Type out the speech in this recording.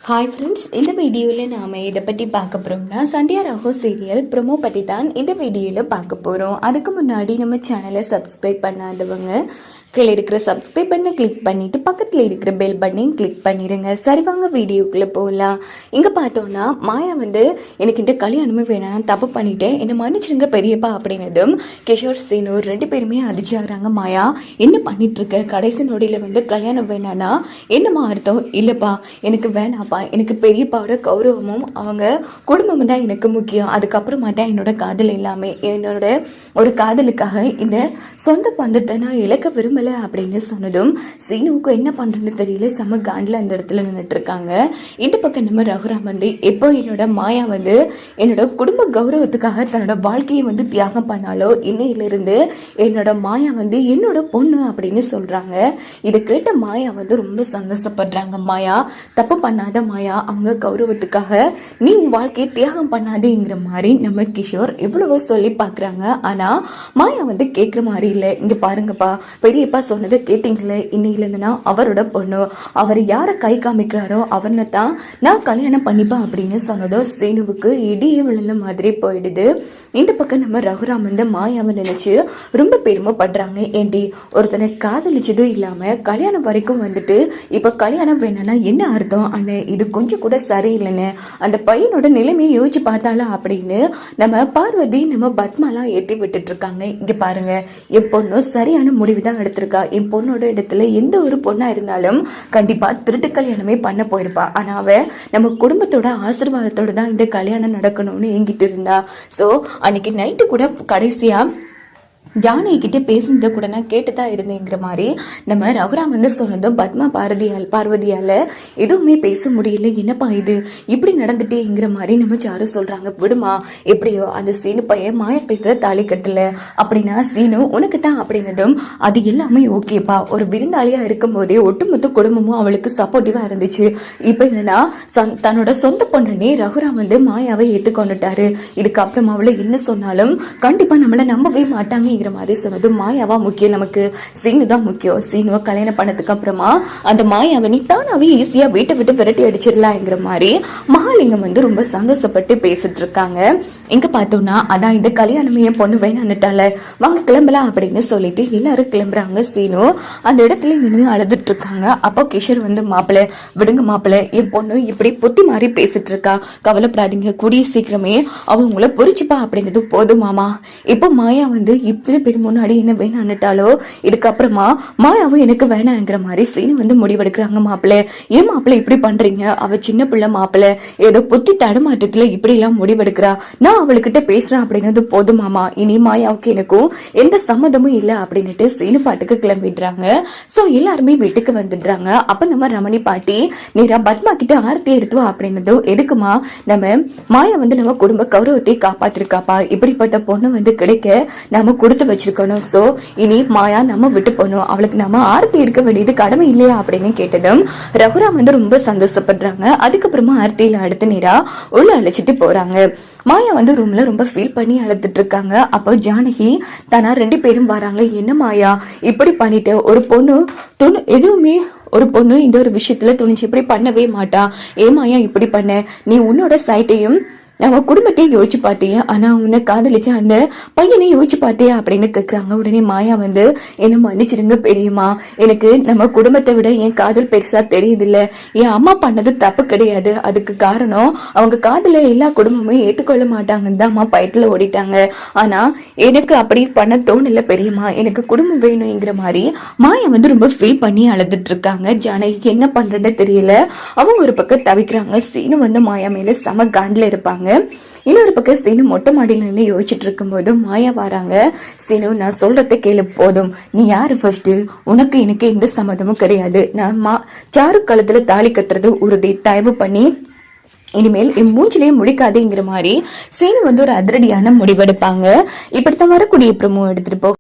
Hi friends, இந்த வீடியோவில் நாம் இதை பற்றி பார்க்க போகிறோம்னா சந்தியா ராகு சீரியல் ப்ரொமோ பற்றி தான் இந்த வீடியோவில் பார்க்க போகிறோம். அதுக்கு முன்னாடி நம்ம சேனலை சப்ஸ்கிரைப் பண்ணாதவங்க கீழே இருக்கிற சப்ஸ்கிரைப் பண்ண கிளிக் பண்ணிவிட்டு பக்கத்தில் இருக்கிற பெல் பட்டனையும் கிளிக் பண்ணிடுங்க. சரி வாங்க வீடியோக்குள்ளே போகலாம். இங்கே பார்த்தோன்னா மாயா எனக்கு இந்த கல்யாணமே வேணாம், தப்பு பண்ணிட்டேன், என்னை மன்னிச்சிருங்க பெரியப்பா அப்படின்னதும் கிஷோர் சீனு ரெண்டு பேருமே அதிர்ச்சியாகிறாங்க. மாயா என்ன பண்ணிட்டுருக்க, கடைசி நொடியில் கல்யாணம் வேணான்னா என்னம்மா அர்த்தம்? இல்லைப்பா எனக்கு வேணாப்பா, எனக்கு பெரியப்பாவோட கௌரவமும் அவங்க குடும்பமும் தான் எனக்கு முக்கியம், அதுக்கப்புறமா தான் என்னோட காதல் எல்லாமே, என்னோட ஒரு காதலுக்காக இந்த சொந்த பந்தத்தை நான் இழக்க விரும்பலை அப்படின்னு சொன்னதும் சீனுவுக்கு என்ன பண்ணுறதுன்னு தெரியல, செம்ம காண்டில் அந்த இடத்துல நின்றுட்டு இருக்காங்க. இந்த பக்கம் நம்ம ரகுராம் எப்போ என்னோட மாயா என்னோட குடும்ப கௌரவத்துக்காக தன்னோட வாழ்க்கையை தியாகம் பண்ணாலோ இன்னையிலிருந்து என்னோட மாயா என்னோட பொண்ணு அப்படின்னு சொல்கிறாங்க. இதை கேட்ட மாயா ரொம்ப சந்தோஷப்படுறாங்க. மாயா தப்பு பண்ணாத மாயா, அவங்க கௌரவத்துக்காக நீ வாழ்க்கையை தியாகம் பண்ணாதேங்கிற மாதிரி நம்ம கிஷோர் எவ்வளவோ சொல்லி பார்க்குறாங்க. ஆனால் மாயா கேட்குற மாதிரி இல்லை. இங்கே பாருங்கப்பா, பெரியப்பா சொன்னதை கேட்டீங்களே, இன்னையிலேருந்துனா அவரோட பொண்ணு, அவர் யாரை கை காமிக்கிறாரோ அவனை தான் நான் கல்யாணம் பண்ணிப்பேன் அப்படின்னு சொன்னதோ சீனுவுக்கு இடியே விழுந்த மாதிரி போயிடுது. இந்த பக்கம் நம்ம ரகுராம் மாயாவை நினைச்சு ரொம்ப பெருமைப்படுறாங்க. ஏண்டி ஒருத்தனை காதலிச்சதும் இல்லாம கல்யாணம் வரைக்கும் இப்ப கல்யாணம் வேணாம்னா என்ன அர்த்தம் அண்ணே, இது கொஞ்சம் கூட சரியில்லைன்னு அந்த பையனோட நிலைமையை யோசிச்சு பார்த்தாலும் அப்படின்னு நம்ம பார்வதி நம்ம பத்மாலாம் ஏற்றி விட்டுட்டு இருக்காங்க. இங்க பாருங்க, என் பொண்ணு சரியான முடிவு தான் எடுத்திருக்கா. என் பொண்ணோட இடத்துல எந்த ஒரு பொண்ணா இருந்தாலும் கண்டிப்பா திருட்டு கல்யாணமே பண்ண போயிருப்பா. ஆனா அவ நம்ம குடும்பத்தோட ஆசீர்வாதத்தோட தான் இந்த கல்யாணம் நடக்கணும்னு எங்கிட்டு இருந்தா. ஸோ அன்னைக்கு நைட்டு கூட கடைசியா ஜானகிட்ட பேசினதை கூட நான் கேட்டுதான் இருந்தேங்கிற மாதிரி நம்ம ரகுராம் சொன்னதும் பத்மா பார்வதியால் எதுவுமே பேச முடியல. என்னப்பா இது இப்படி நடந்துட்டேங்கிற மாதிரி நம்ம சாரு சொல்கிறாங்க. விடுமா, எப்படியோ அந்த சீனு பையன் மாயக்கழுத்தில் தாலி கட்டல அப்படின்னா சீனு உனக்கு தான் அப்படின்னதும் அது எல்லாமே ஓகேப்பா, ஒரு விருந்தாளியாக இருக்கும் போதே ஒட்டுமொத்த குடும்பமும் அவளுக்கு சப்போர்ட்டிவாக இருந்துச்சு. இப்போ என்னன்னா தன்னோட சொந்த பொண்ணுனே ரகுராம் மாயாவை ஏற்றுக்கொண்டுட்டாரு. இதுக்கப்புறம் அவளை என்ன சொன்னாலும் கண்டிப்பாக நம்மளை நம்பவே மாட்டாங்க மாதிரி சொன்னது. மாயாவா முக்கியம், நமக்கு சீனு தான் முக்கியம். சீனுவை கல்யாணம் பண்ணதுக்கு அப்புறமா அந்த மாயாவை நீ தானாவே ஈஸியா வீட்டை விட்டு விரட்டி அடிச்சிடலாங்கிற மாதிரி மகாலிங்கம் ரொம்ப சந்தோஷப்பட்டு பேசிட்டு இருக்காங்க. இங்க பார்த்தோம்னா அதான் இந்த கல்யாணமே என் பொண்ணு வேணான்னுட்டால, வாங்க கிளம்பலாம் அப்படின்னு சொல்லிட்டு எல்லாரும் கிளம்புறாங்க. சீனு அந்த இடத்துல நின்று அழுதுட்டு இருக்காங்க. அப்போ கிஷோர் மாப்பிள்ளை விடுங்க மாப்பிள்ளை, என் பொண்ணு இப்படி புத்தி மாதிரி பேசிட்டு இருக்கா, கவலைப்படாதீங்க, கூடிய சீக்கிரமே அவங்க உங்களை பொறிச்சுப்பா அப்படின்னது போதும் மாமா. இப்போ மாயா இத்தனை பேர் முன்னாடி என்ன வேணான்னுட்டாலோ இதுக்கப்புறமா மாயாவும் எனக்கு வேணாங்கிற மாதிரி சீனு முடிவெடுக்கிறாங்க. மாப்பிள்ளை ஏன் மாப்பிள்ளை இப்படி பண்றீங்க, அவ சின்ன பிள்ளை மாப்பிள்ளை, ஏதோ புத்தி தடுமாற்றத்துல இப்படி எல்லாம் முடிவெடுக்கிறா, நான் அவளுக்கிட்ட பேசுறேன் அப்படின்னது போதும் மாமா, இனி மாயாவுக்கு எனக்கும் எந்த சம்மதமும் இல்லை அப்படின்னுட்டு சீனு பாட்டுக்கு கிளம்பிடுறாங்க. சோ எல்லாருமே வீட்டுக்கு வந்துடுறாங்க. அப்ப நம்ம ரமணி பாட்டி நேரா பத்மா கிட்ட ஆர்த்தி எடுத்துவா அப்படின்னதும் எதுக்குமா, நம்ம மாயா நம்ம குடும்ப கௌரவத்தை காப்பாத்திருக்காப்பா, இப்படிப்பட்ட பொண்ணு கிடைக்க நம்ம கொடுத்து வச்சிருக்கணும். சோ இனி மாயா நம்ம விட்டு போனோம், அவளுக்கு நம்ம ஆர்த்தி எடுக்க வேண்டியது கடமை இல்லையா அப்படின்னு கேட்டதும் ரகுராம் ரொம்ப சந்தோஷப்படுறாங்க. அதுக்கப்புறமா ஆர்த்தியில அடுத்த நேரா உள்ள அழைச்சிட்டு போறாங்க. மாயா ரூம்ல ரொம்ப ஃபீல் பண்ணி அழுதுட்டு இருக்காங்க. அப்போ ஜானகி தானா ரெண்டு பேரும் வராங்க. என்ன மாயா இப்படி பண்ணிட்டு, ஒரு பொண்ணு எதுவுமே ஒரு பொண்ணு இந்த ஒரு விஷயத்துல துணிச்சு இப்படி பண்ணவே மாட்டா, ஏமாயா இப்படி பண்ண, நீ உன்னோட சைட்டையும் நம்ம குடும்பத்தையும் யோசிச்சு பார்த்தியா, ஆனா உன்னை காதலிச்ச அந்த பையனை யோசிச்சு பார்த்தியா அப்படின்னு கேட்குறாங்க. உடனே மாயா என்ன மன்னிச்சிருங்க பெரியம்மா, எனக்கு நம்ம குடும்பத்தை விட என் காதல் பெருசா தெரியுது இல்ல, என் அம்மா பண்ணது தப்பு கிடையாது, அதுக்கு காரணம் அவங்க காதல எல்லா குடும்பமும் ஏற்றுக்கொள்ள மாட்டாங்கன்னு தான் அம்மா பயத்துல ஓடிட்டாங்க. ஆனா எனக்கு அப்படி பண்ண தோணல பெரியம்மா, எனக்கு குடும்பம் வேணுங்கிற மாதிரி மாயா ரொம்ப ஃபீல் பண்ணி அழுதுட்டு இருக்காங்க. ஜானகி என்ன பண்றதுன்னு தெரியல, அவங்க ஒரு பக்கம் தவிக்கிறாங்க. சீனு மாயா மேல சம காண்டில் இருப்பாங்க. இன்னொரு பக்கம் சீனு மொட்டை மாடியில நின்று யோசிச்சுட்டு இருக்கும் போது மாயா வராங்க. சீனு நான் சொல்றத கேளு போதும், நீ யாரு ஃபர்ஸ்ட், உனக்கு எனக்கு எந்த சம்மதமும் கிடையாது, நான் சாரு காலத்துல தாலி கட்டுறது உறுதி, தயவு பண்ணி இனிமேல் என் மூஞ்சிலேயே முடிக்காதேங்கிற மாதிரி சீனு ஒரு அதிரடியான முடிவெடுப்பாங்க. இப்படித்தான் வரக்கூடிய ப்ரோமோ எடுத்துட்டு போ.